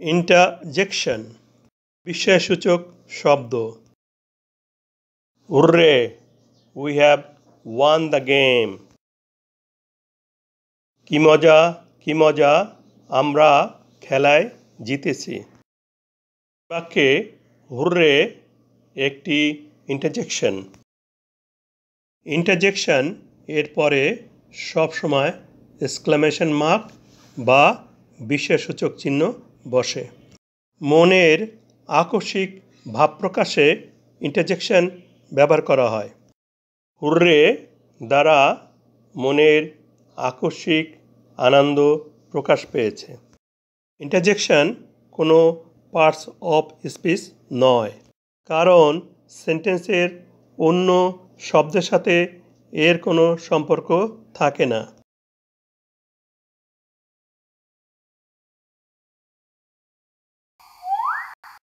Interjection বিস্ময়সূচক শব্দ। Hurray, we have won the game. কি মজা, কি মজা, আমরা খেলায় জিতেছি। বাক্যে হুররে একটি ইন্টারজেকশন। ইন্টারজেকশন এর পরে সবসময় এক্সক্লামেশন মার্ক বা বিস্ময়সূচক চিহ্ন বসে। মনের আকস্মিক ভাব প্রকাশে ইন্টারজেকশন ব্যবহার করা হয়। হুররে দ্বারা মনের আকস্মিক আনন্দ প্রকাশ পেয়েছে। ইন্টারজেকশন কোনো পার্টস অফ স্পিচ নয়, কারণ সেন্টেন্সের অন্য শব্দের সাথে এর কোনো সম্পর্ক থাকে না।